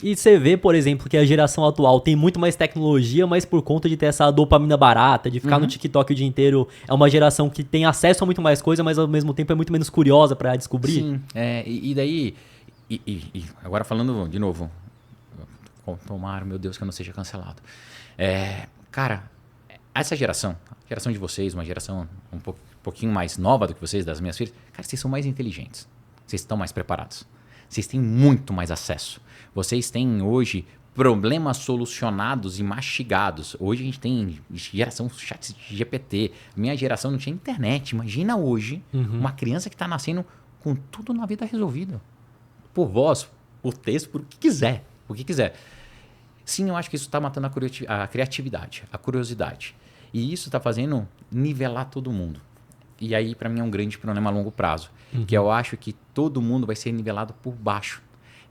E você vê, por exemplo, que a geração atual tem muito mais tecnologia, mas por conta de ter essa dopamina barata, de ficar no TikTok o dia inteiro, é uma geração que tem acesso a muito mais coisa, mas ao mesmo tempo é muito menos curiosa pra descobrir. Sim, e daí, agora falando de novo, tomara, meu Deus, que eu não seja cancelado. Cara, essa geração, a geração de vocês, uma geração pouquinho mais nova do que vocês, das minhas filhas, cara, vocês são mais inteligentes, vocês estão mais preparados, vocês têm muito mais acesso. Vocês têm hoje problemas solucionados e mastigados. Hoje a gente tem geração chat GPT. Minha geração não tinha internet. Imagina hoje uma criança que está nascendo com tudo na vida resolvido. Por voz, por texto, por o que quiser. O que quiser. Sim, eu acho que isso está matando a criatividade, a curiosidade. E isso está fazendo nivelar todo mundo. E aí, para mim, é um grande problema a longo prazo. Que eu acho que todo mundo vai ser nivelado por baixo.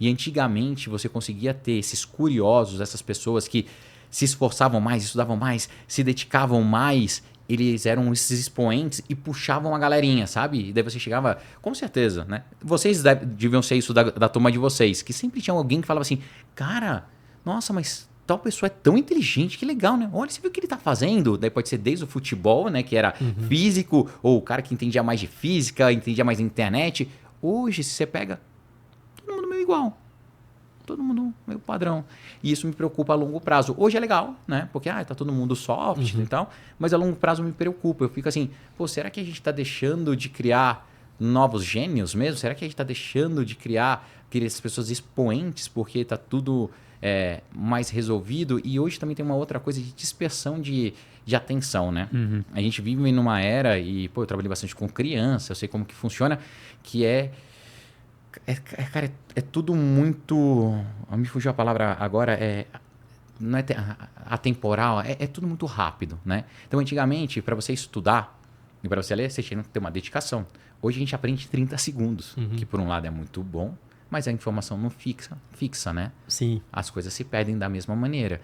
E antigamente você conseguia ter esses curiosos, essas pessoas que se esforçavam mais, estudavam mais, se dedicavam mais, eles eram esses expoentes e puxavam a galerinha, sabe? E daí você chegava, com certeza, né? Vocês deviam ser isso da turma de vocês, que sempre tinha alguém que falava assim, cara, nossa, mas tal pessoa é tão inteligente, que legal, né? Olha, você viu o que ele tá fazendo? Daí pode ser desde o futebol, né? Que era físico, ou o cara que entendia mais de física, entendia mais de internet. Hoje, se você pega... todo mundo meio igual. Todo mundo meio padrão. E isso me preocupa a longo prazo. Hoje é legal, né? Porque tá todo mundo soft e tal. Mas a longo prazo me preocupa. Eu fico assim, pô, será que a gente está deixando de criar novos gênios mesmo? Será que a gente está deixando de criar aquelas pessoas expoentes porque está tudo mais resolvido? E hoje também tem uma outra coisa de dispersão de atenção, né? A gente vive numa era, e pô, eu trabalhei bastante com criança, eu sei como que funciona, que cara, é tudo muito... Me fugiu a palavra agora, não é atemporal, é tudo muito rápido, né? Então, antigamente, para você estudar e para você ler, você tinha que ter uma dedicação. Hoje a gente aprende em 30 segundos, que por um lado é muito bom, mas a informação não fixa, né? Sim. As coisas se perdem da mesma maneira.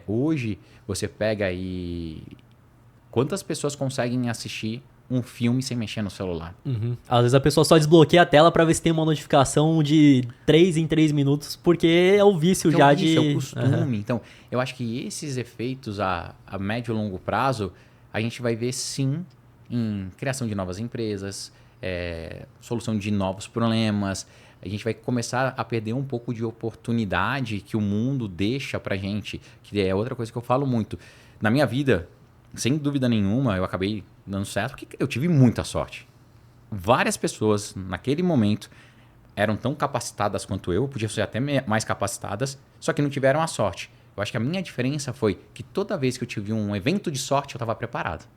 Hoje, você pega e... quantas pessoas conseguem assistir um filme sem mexer no celular? Às vezes a pessoa só desbloqueia a tela pra ver se tem uma notificação de 3 em 3 minutos, porque é o vício já de... É o costume. Então, eu acho que esses efeitos a médio e longo prazo, a gente vai ver sim em criação de novas empresas, solução de novos problemas. A gente vai começar a perder um pouco de oportunidade que o mundo deixa pra gente, que é outra coisa que eu falo muito. Na minha vida, sem dúvida nenhuma, eu acabei dando certo porque eu tive muita sorte. Várias pessoas, naquele momento, eram tão capacitadas quanto eu, podiam ser até mais capacitadas, só que não tiveram a sorte. Eu acho que a minha diferença foi que toda vez que eu tive um evento de sorte, eu estava preparado.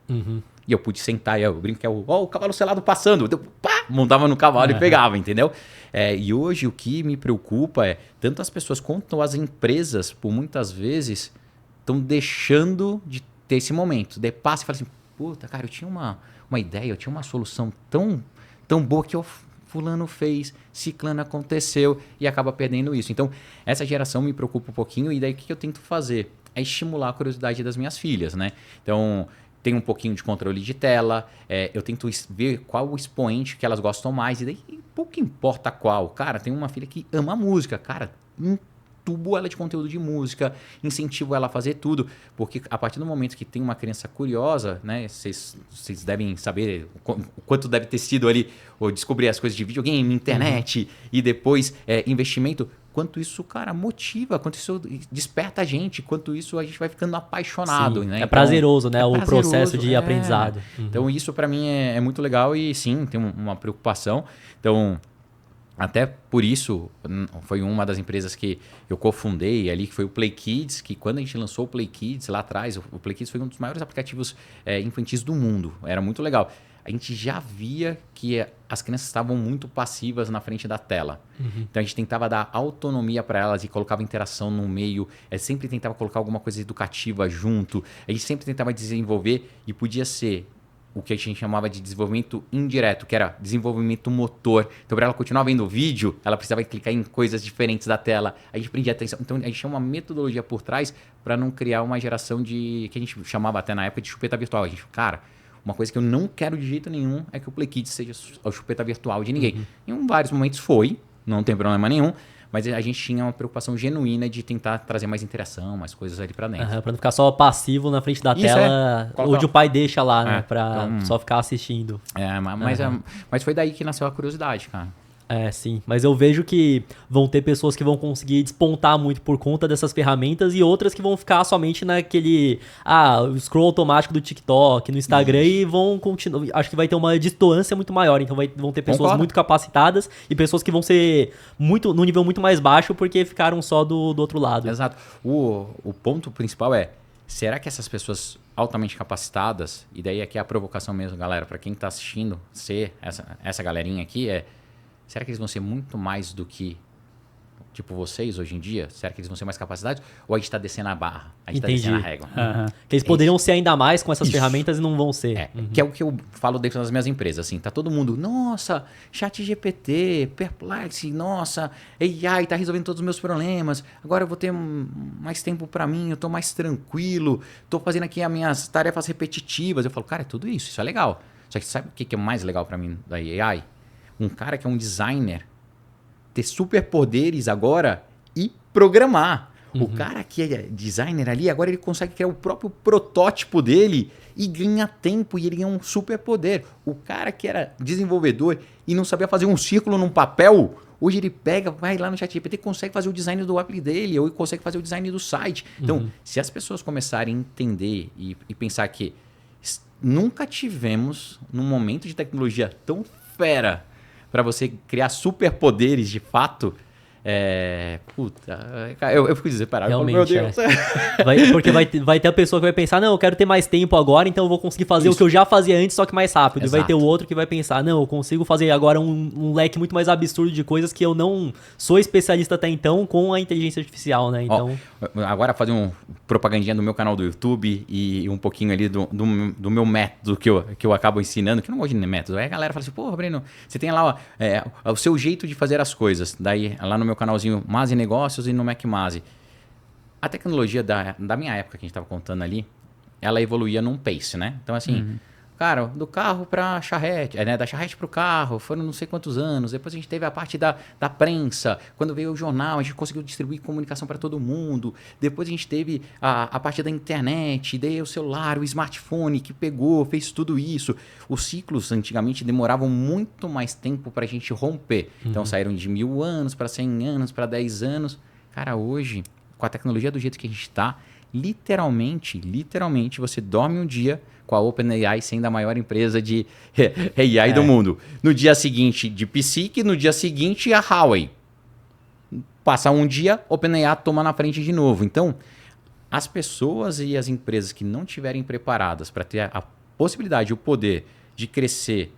E eu pude sentar, e eu brinco que é o cavalo selado passando. Eu, pá, montava no cavalo e pegava, entendeu? E hoje o que me preocupa é, tanto as pessoas quanto as empresas, por muitas vezes, estão deixando de ter esse momento. Daí passa e fala assim, puta, cara, eu tinha uma ideia, eu tinha uma solução tão boa que fulano fez, ciclano aconteceu e acaba perdendo isso. Então, essa geração me preocupa um pouquinho e daí o que eu tento fazer? É estimular a curiosidade das minhas filhas, né? Então, tem um pouquinho de controle de tela, eu tento ver qual o expoente que elas gostam mais e daí pouco importa qual. Cara, tem uma filha que ama música, cara, tubo ela de conteúdo de música, incentivo ela a fazer tudo, porque a partir do momento que tem uma criança curiosa, né, vocês devem saber o quanto deve ter sido ali, ou descobrir as coisas de videogame, internet, e depois investimento, quanto isso, cara, motiva, quanto isso desperta a gente, quanto isso a gente vai ficando apaixonado. Sim, né? é Então, prazeroso, né, o prazeroso, processo de aprendizado. Então isso para mim é muito legal e sim, tem uma preocupação. Então... até por isso, foi uma das empresas que eu cofundei ali, que foi o Play Kids, que quando a gente lançou o Play Kids lá atrás, o Play Kids foi um dos maiores aplicativos infantis do mundo. Era muito legal. A gente já via que as crianças estavam muito passivas na frente da tela. Então a gente tentava dar autonomia para elas e colocava interação no meio, sempre tentava colocar alguma coisa educativa junto, a gente sempre tentava desenvolver e podia ser o que a gente chamava de desenvolvimento indireto, que era desenvolvimento motor. Então, para ela continuar vendo o vídeo, ela precisava clicar em coisas diferentes da tela. A gente prendia atenção. Então, a gente tinha uma metodologia por trás para não criar uma geração de... que a gente chamava até na época de chupeta virtual. A gente, cara, uma coisa que eu não quero de jeito nenhum é que o Play Kids seja a chupeta virtual de ninguém. Em vários momentos foi, não tem problema nenhum, mas a gente tinha uma preocupação genuína de tentar trazer mais interação, mais coisas ali pra dentro. Pra não ficar só passivo na frente da Isso, tela, onde o pai deixa lá, né? É, Pra então- só ficar assistindo. Mas foi daí que nasceu a curiosidade, cara. Sim. Mas eu vejo que vão ter pessoas que vão conseguir despontar muito por conta dessas ferramentas e outras que vão ficar somente naquele... o scroll automático do TikTok, no Instagram e vão continuar... Acho que vai ter uma distância muito maior. Então vão ter pessoas Concordo. muito capacitadas e pessoas que vão ser no nível muito mais baixo porque ficaram só do outro lado. Exato. O ponto principal é, será que essas pessoas altamente capacitadas, e daí aqui é a provocação mesmo, galera, para quem tá assistindo, ser essa galerinha aqui, será que eles vão ser muito mais do que, tipo, vocês hoje em dia? Será que eles vão ser mais capacitados? Ou a gente tá descendo a barra? A gente tá descendo a régua? Que eles poderiam ser ainda mais com essas ferramentas e não vão ser. Que é o que eu falo dentro das minhas empresas, assim, tá todo mundo, nossa, ChatGPT, Perplexity, nossa, AI tá resolvendo todos os meus problemas, agora eu vou ter mais tempo para mim, eu tô mais tranquilo, tô fazendo aqui as minhas tarefas repetitivas. Eu falo, cara, é tudo isso, isso é legal. Só que sabe o que é mais legal para mim da AI? Um cara que é um designer ter superpoderes agora e programar. O cara que é designer ali, agora ele consegue criar o próprio protótipo dele e ganha tempo e ele ganha um superpoder. O cara que era desenvolvedor e não sabia fazer um círculo num papel, hoje ele pega, vai lá no ChatGPT e consegue fazer o design do app dele ou consegue fazer o design do site. Então, se as pessoas começarem a entender e pensar que nunca tivemos num momento de tecnologia tão fera para você criar superpoderes de fato, eu fico desesperado. Realmente, Meu Deus. Porque vai ter a pessoa que vai pensar, não, eu quero ter mais tempo agora, então eu vou conseguir fazer o que eu já fazia antes, só que mais rápido. Exato. E vai ter o outro que vai pensar, não, eu consigo fazer agora um leque muito mais absurdo de coisas que eu não sou especialista até então com a inteligência artificial, né? Então... Agora fazer um propagandinha do meu canal do YouTube e um pouquinho ali do meu método que eu acabo ensinando, que eu não gosto de método. Aí a galera fala assim, porra, Breno, você tem lá o seu jeito de fazer as coisas. Daí, lá no meu canalzinho Masi Negócios e no Mac Masi. A tecnologia da minha época que a gente estava contando ali, ela evoluía num pace, né? Então, assim, cara, do carro para charrete, né? Da charrete para o carro, foram não sei quantos anos. Depois a gente teve a parte da prensa. Quando veio o jornal, a gente conseguiu distribuir comunicação para todo mundo. Depois a gente teve a parte da internet, daí o celular, o smartphone que pegou, fez tudo isso. Os ciclos antigamente demoravam muito mais tempo para a gente romper. Então saíram de 1000 anos para 100 anos, para 10 anos. Cara, hoje, com a tecnologia do jeito que a gente está, literalmente, você dorme um dia com a OpenAI sendo a maior empresa de AI do mundo. No dia seguinte, de Psique, no dia seguinte, a Huawei. Passa um dia, OpenAI toma na frente de novo. Então, as pessoas e as empresas que não estiverem preparadas para ter a possibilidade, o poder de crescer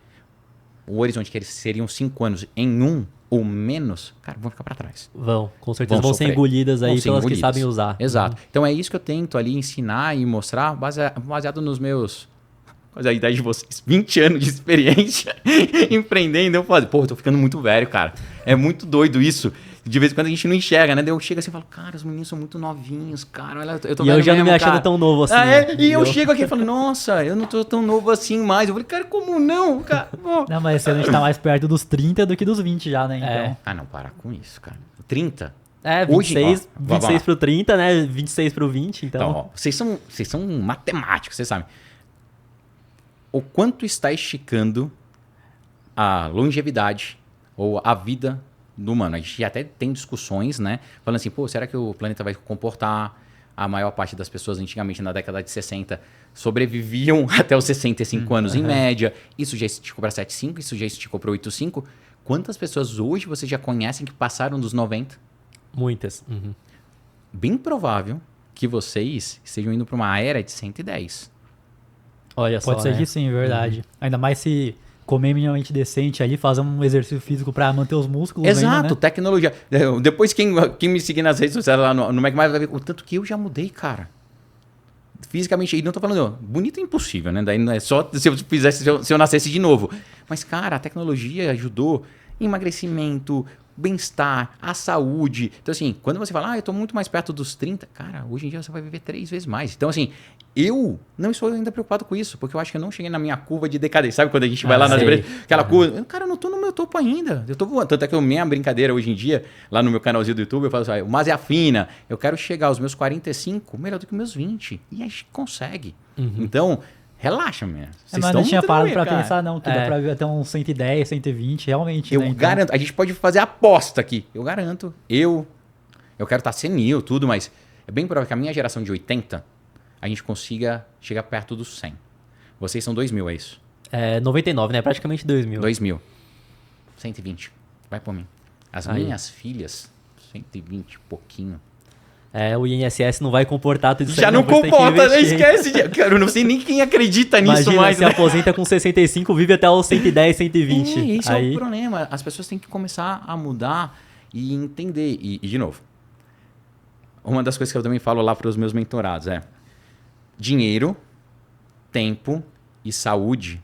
o horizonte que eles seriam 5 anos em 1 ou menos, cara, vão ficar para trás. Com certeza vão ser engolidas aí pelas que sabem usar. Exato. Então é isso que eu tento ali ensinar e mostrar, baseado nos meus, quase a idade de vocês, 20 anos de experiência empreendendo. Eu falo, pô, eu tô ficando muito velho, cara. É muito doido isso. De vez em quando a gente não enxerga, né? Daí eu chego assim e falo, cara, os meninos são muito novinhos, cara. Olha, eu tô e eu já não me achando tão novo assim. E eu chego aqui e falo, nossa, eu não tô tão novo assim mais. Eu falei, cara, como não, cara? Não, mas a gente tá mais perto dos 30 do que dos 20 já, né? Então. Ah, não, para com isso, cara. 30? 26 pro 30, né? 26 pro 20, então... Então, ó, vocês são matemáticos, vocês sabem. O quanto está esticando a longevidade ou a vida do humano? A gente até tem discussões, né? Falando assim, pô, será que o planeta vai comportar? A maior parte das pessoas antigamente, na década de 60, sobreviviam até os 65 anos em média. Isso já esticou para 7,5, isso já esticou para 8,5. Quantas pessoas hoje vocês já conhecem que passaram dos 90? Muitas. Bem provável que vocês estejam indo para uma era de 110. Olha só, pode ser que sim, verdade. Ainda mais se comer minimamente decente ali, fazer um exercício físico para manter os músculos. Exato, ainda, né? tecnologia. Depois quem me seguir nas redes sociais lá no Mac vai ver o tanto que eu já mudei, cara. Fisicamente, e não tô falando, bonito é impossível, né? Daí não é só se eu fizesse, se eu nascesse de novo. Mas, cara, a tecnologia ajudou em emagrecimento, bem-estar, a saúde. Então, assim, quando você fala, eu tô muito mais perto dos 30, cara, hoje em dia você vai viver 3 vezes mais. Então, assim, eu não estou ainda preocupado com isso, porque eu acho que eu não cheguei na minha curva de decadência. Sabe quando a gente vai lá nas empresas, aquela curva, cara, eu não tô no meu topo ainda, eu tô voando. Tanto é que a minha brincadeira hoje em dia, lá no meu canalzinho do YouTube, eu falo assim, mas é afina, eu quero chegar aos meus 45 melhor do que meus 20. E a gente consegue. Então, relaxa, minha. Mas não tinha parado pra pensar, não, que dá pra ver até uns 110, 120, realmente. Eu né? garanto, a gente pode fazer aposta aqui. Eu garanto, eu quero estar senil, tudo, mas é bem provável que a minha geração de 80, a gente consiga chegar perto dos 100. Vocês são 2000, é isso? 99, né? Praticamente 2000. 2000. 120. Vai por mim. As minhas filhas, 120 e pouquinho. O INSS não vai comportar tudo isso. Já não comporta, né? Esquece. Cara, eu não sei nem quem acredita nisso. Imagina, mais. Se aposenta com 65, vive até os 110, 120. Esse é o problema. As pessoas têm que começar a mudar e entender. E de novo, uma das coisas que eu também falo lá para os meus mentorados é dinheiro, tempo e saúde.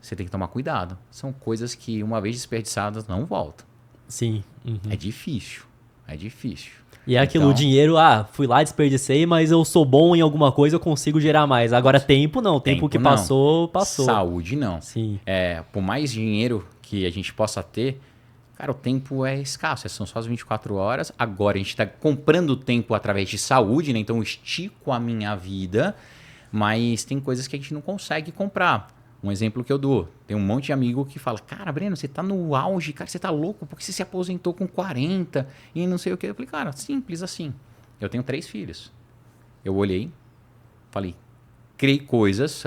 Você tem que tomar cuidado. São coisas que, uma vez desperdiçadas, não voltam. Sim. É difícil. É difícil. E é aquilo, o dinheiro, fui lá, desperdicei, mas eu sou bom em alguma coisa, eu consigo gerar mais. Agora, tempo não. Tempo que não. passou. Saúde não. Sim. Por mais dinheiro que a gente possa ter, cara, o tempo é escasso. São só as 24 horas. Agora, a gente está comprando tempo através de saúde, né? Então, eu estico a minha vida, mas tem coisas que a gente não consegue comprar. Um exemplo que eu dou, tem um monte de amigo que fala, cara, Breno, você tá no auge, cara, você tá louco, porque você se aposentou com 40 e não sei o que. Eu falei, cara, simples assim. Eu tenho 3 filhos. Eu olhei, falei, criei coisas,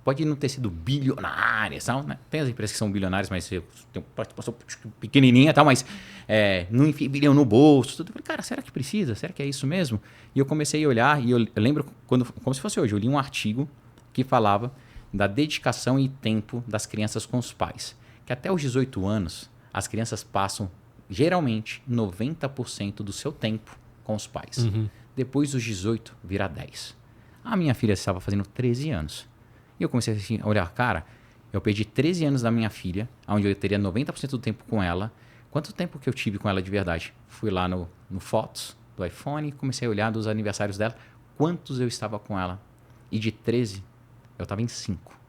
pode não ter sido bilionárias, tal, né? Tem as empresas que são bilionárias, mas você tem uma participação pequenininha e tal, mas não enfia bilhão no bolso. Tudo. Eu falei, cara, será que precisa? Será que é isso mesmo? E eu comecei a olhar, e eu lembro, como se fosse hoje, eu li um artigo que falava da dedicação e tempo das crianças com os pais. Que até os 18 anos, as crianças passam, geralmente, 90% do seu tempo com os pais. Depois dos 18, vira 10. A minha filha estava fazendo 13 anos. E eu comecei assim, a olhar, cara, eu perdi 13 anos da minha filha, onde eu teria 90% do tempo com ela. Quanto tempo que eu tive com ela de verdade? Fui lá no Fotos do iPhone, comecei a olhar dos aniversários dela, quantos eu estava com ela. E de 13, eu estava em 5.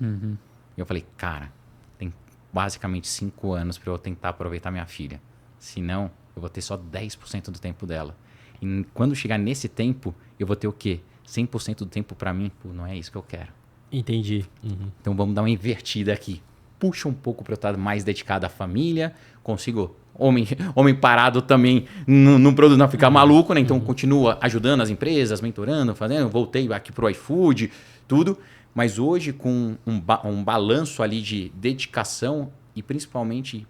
E eu falei, cara, tem basicamente 5 anos para eu tentar aproveitar minha filha. Senão, eu vou ter só 10% do tempo dela. E quando chegar nesse tempo, eu vou ter o quê? 100% do tempo para mim? Pô, não é isso que eu quero. Entendi. Então vamos dar uma invertida aqui. Puxa um pouco para eu estar mais dedicado à família. Consigo... Homem parado também não ficar maluco, né? Então continua ajudando as empresas, mentorando, fazendo. Voltei aqui pro iFood, tudo. Mas hoje com um balanço ali de dedicação e principalmente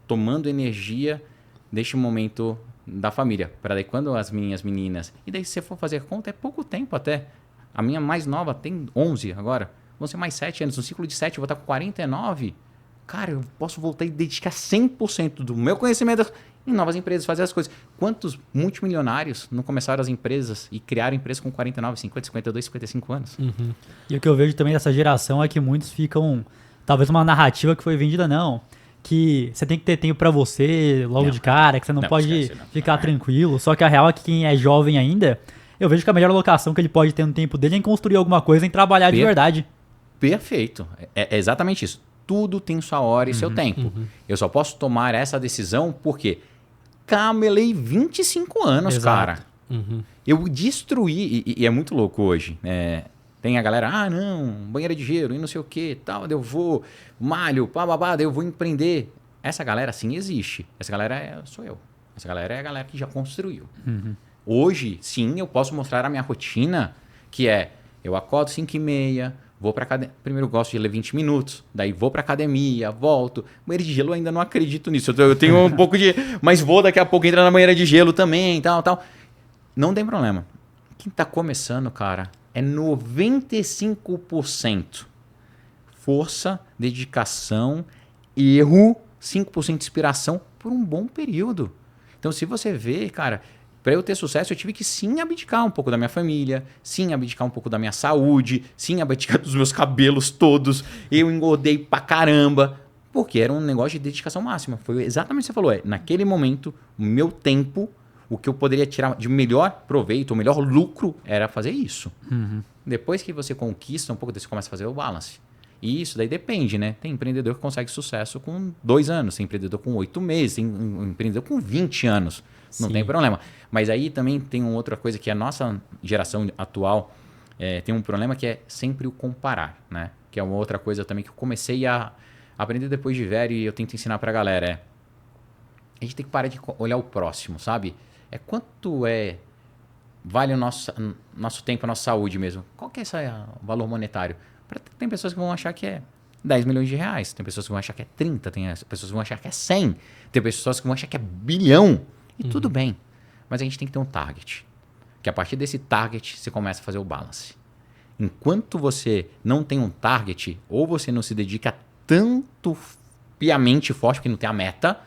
tomando energia deste momento da família. Para daí quando as minhas meninas... E daí se você for fazer conta, é pouco tempo até. A minha mais nova tem 11 agora. Vão ser mais 7 anos. No ciclo de 7 eu vou estar com 49. Cara, eu posso voltar e dedicar 100% do meu conhecimento em novas empresas, fazer as coisas. Quantos multimilionários não começaram as empresas e criaram empresas com 49, 50, 52, 55 anos? E o que eu vejo também dessa geração é que muitos ficam... Talvez uma narrativa que foi vendida, não. Que você tem que ter tempo pra você logo de cara, que você não pode ficar tranquilo. Só que a real é que quem é jovem ainda, eu vejo que a melhor alocação que ele pode ter no tempo dele é em construir alguma coisa, em trabalhar de verdade. Perfeito. É exatamente isso. Tudo tem sua hora e seu tempo. Eu só posso tomar essa decisão porque camelei 25 anos, cara. Eu destruí, e é muito louco hoje. Tem a galera, não, banheira de gelo e não sei o que, tal, eu vou, malho, bababá, eu vou empreender. Essa galera sim existe. Essa galera sou eu. Essa galera é a galera que já construiu. Hoje, sim, eu posso mostrar a minha rotina, que eu acordo 5h30, vou pra academia. Primeiro gosto de ler 20 minutos, daí vou pra academia, volto. Banheira de gelo eu ainda não acredito nisso. Eu tenho um pouco de... Mas vou daqui a pouco entrar na banheira de gelo também, tal. Não tem problema. Quem tá começando, cara, é 95% força, dedicação, erro, 5% de inspiração por um bom período. Então, se você vê, cara... Para eu ter sucesso, eu tive que sim abdicar um pouco da minha família, sim abdicar um pouco da minha saúde, sim abdicar dos meus cabelos todos. Eu engordei pra caramba. Porque era um negócio de dedicação máxima. Foi exatamente o que você falou. Naquele momento, o meu tempo, o que eu poderia tirar de melhor proveito, o melhor lucro, era fazer isso. Depois que você conquista um pouco, você começa a fazer o balance. E isso daí depende, né? Tem empreendedor que consegue sucesso com 2 anos, tem empreendedor com 8 meses, tem um empreendedor com 20 anos. Não tem problema. Mas aí também tem uma outra coisa que a nossa geração atual tem um problema que é sempre o comparar, né? Que é uma outra coisa também que eu comecei a aprender depois de velho e eu tento ensinar pra galera. A gente tem que parar de olhar o próximo, sabe? Quanto vale o nosso tempo, a nossa saúde mesmo. Qual que é esse valor monetário? Tem pessoas que vão achar que é 10 milhões de reais, tem pessoas que vão achar que é 30, tem pessoas que vão achar que é 100, tem pessoas que vão achar que é bilhão. E tudo bem, mas a gente tem que ter um target. Que a partir desse target você começa a fazer o balance. Enquanto você não tem um target, ou você não se dedica tanto piamente forte, porque não tem a meta,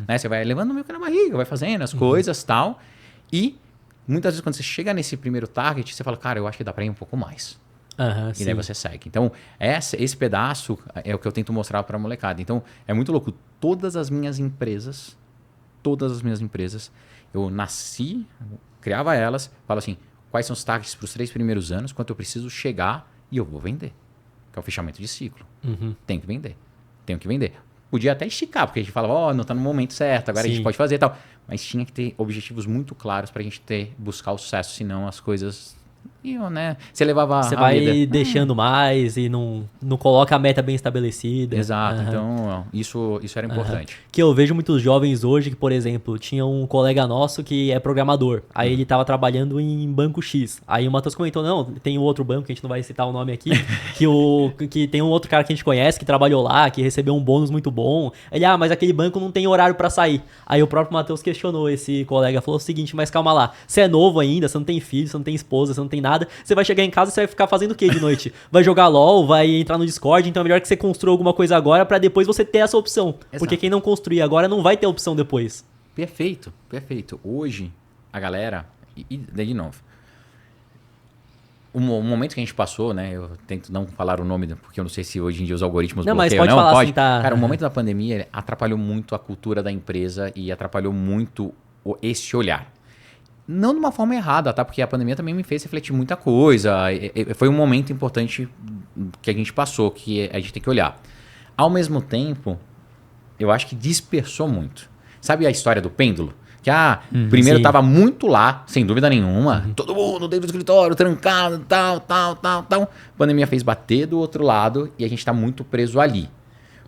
né? Você vai levando meio que na barriga, vai fazendo as coisas e tal. E muitas vezes quando você chega nesse primeiro target, você fala, cara, eu acho que dá para ir um pouco mais. E daí você segue. Então, esse pedaço é o que eu tento mostrar para a molecada. Então, é muito louco. Todas as minhas empresas, eu nasci, criava elas, falo assim, quais são os targets para os 3 primeiros anos, quanto eu preciso chegar e eu vou vender. Que é o fechamento de ciclo. Tenho que vender. Podia até esticar, porque a gente fala, não está no momento certo, agora a gente pode fazer e tal. Mas tinha que ter objetivos muito claros para a gente buscar o sucesso, senão as coisas... né? Você levava Você vai deixando mais e não coloca a meta bem estabelecida. Exato. Então, isso era importante. Que eu vejo muitos jovens hoje que, por exemplo, tinha um colega nosso que é programador. Aí ele estava trabalhando em banco X. Aí o Matheus comentou, não, tem um outro banco, que a gente não vai citar o nome aqui, que tem um outro cara que a gente conhece, que trabalhou lá, que recebeu um bônus muito bom. Ele, mas aquele banco não tem horário para sair. Aí o próprio Matheus questionou esse colega, falou o seguinte, mas calma lá, você é novo ainda, você não tem filho, você não tem esposa, você não tem nada. Você vai chegar em casa e você vai ficar fazendo o que de noite? Vai jogar LOL, vai entrar no Discord, então é melhor que você construa alguma coisa agora pra depois você ter essa opção. Exato. Porque quem não construir agora não vai ter opção depois. Perfeito. Hoje, a galera... E de novo, o momento que a gente passou, né? Eu tento não falar o nome, porque eu não sei se hoje em dia os algoritmos bloqueiam. Mas pode falar assim, tá... Cara, o momento da pandemia ele atrapalhou muito a cultura da empresa e atrapalhou muito esse olhar. Não de uma forma errada, tá? Porque a pandemia também me fez refletir muita coisa. Foi um momento importante que a gente passou, que a gente tem que olhar. Ao mesmo tempo, eu acho que dispersou muito. Sabe a história do pêndulo? Que primeiro estava muito lá, sem dúvida nenhuma. Todo mundo dentro do escritório, trancado, tal. A pandemia fez bater do outro lado e a gente está muito preso ali.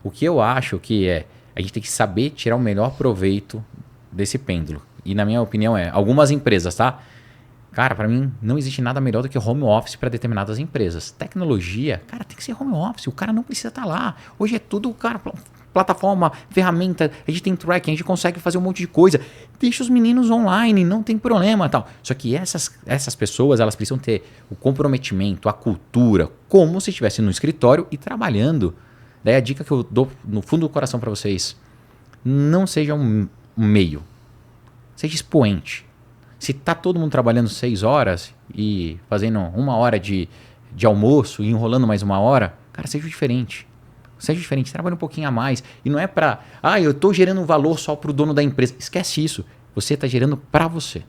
O que eu acho que a gente tem que saber tirar o melhor proveito desse pêndulo. E na minha opinião algumas empresas, tá? Cara, para mim não existe nada melhor do que home office para determinadas empresas. Tecnologia, cara, tem que ser home office. O cara não precisa estar lá. Hoje é tudo, cara, plataforma, ferramenta, a gente tem tracking, a gente consegue fazer um monte de coisa. Deixa os meninos online, não tem problema, tal. Só que essas pessoas, elas precisam ter o comprometimento, a cultura, como se estivesse no escritório e trabalhando. Daí a dica que eu dou no fundo do coração para vocês, não seja um meio. Seja expoente. Se tá todo mundo trabalhando 6 horas e fazendo 1 hora de almoço e enrolando mais 1 hora, cara, seja diferente. Trabalhe um pouquinho a mais. E não é pra... eu tô gerando um valor só pro dono da empresa. Esquece isso. Você tá gerando pra você.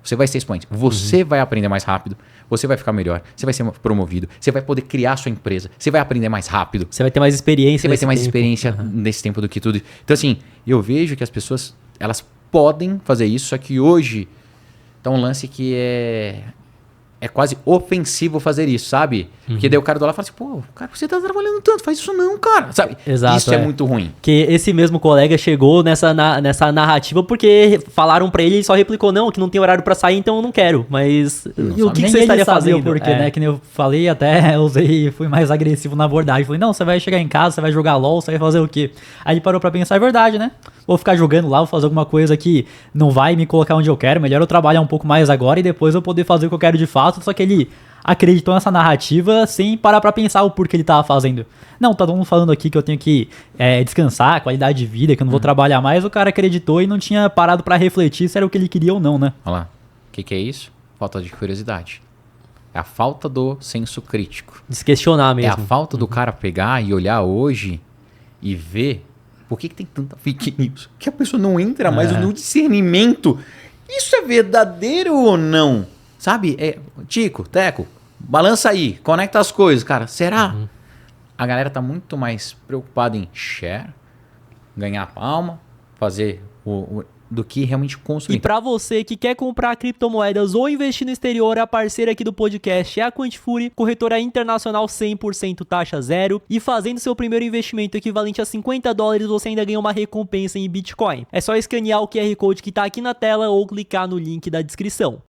Você vai ser expoente. Você vai aprender mais rápido. Você vai ficar melhor. Você vai ser promovido. Você vai poder criar sua empresa. Você vai aprender mais rápido. Você vai ter mais experiência. Você vai ter mais experiência nesse tempo do que tudo. Então, assim, eu vejo que as pessoas, elas podem fazer isso, só que hoje tá um lance que é quase ofensivo fazer isso, sabe? Porque daí o cara do lado fala assim, pô, cara, você tá trabalhando tanto, faz isso não, cara, sabe? Exato, isso é muito ruim. Que esse mesmo colega chegou nessa narrativa porque falaram pra ele e só replicou, não, que não tem horário pra sair, então eu não quero. Mas e o que você estaria fazendo? Porque, né, que nem eu falei, até fui mais agressivo na abordagem. Falei, não, você vai chegar em casa, você vai jogar LOL, você vai fazer o quê? Aí ele parou pra pensar, é verdade, né? Vou ficar jogando lá, vou fazer alguma coisa que não vai me colocar onde eu quero, melhor eu trabalhar um pouco mais agora e depois eu poder fazer o que eu quero de fato, só que ele acreditou nessa narrativa sem parar pra pensar o porquê ele tava fazendo. Não, tá todo mundo falando aqui que eu tenho que descansar, qualidade de vida, que eu não vou trabalhar mais, o cara acreditou e não tinha parado pra refletir se era o que ele queria ou não, né? Olha lá, o que é isso? Falta de curiosidade. É a falta do senso crítico. De se questionar mesmo. É a falta do cara pegar e olhar hoje e ver por que tem tanta fake news. Que a pessoa não entra mais no discernimento. Isso é verdadeiro ou não? Sabe? Tico, Teco, balança aí, conecta as coisas, cara. Será? A galera tá muito mais preocupada em share, ganhar palma, fazer do que realmente consumir. E para você que quer comprar criptomoedas ou investir no exterior, a parceira aqui do podcast é a Quantifury, corretora internacional 100% taxa zero, e fazendo seu primeiro investimento equivalente a $50, você ainda ganha uma recompensa em Bitcoin. É só escanear o QR Code que tá aqui na tela ou clicar no link da descrição.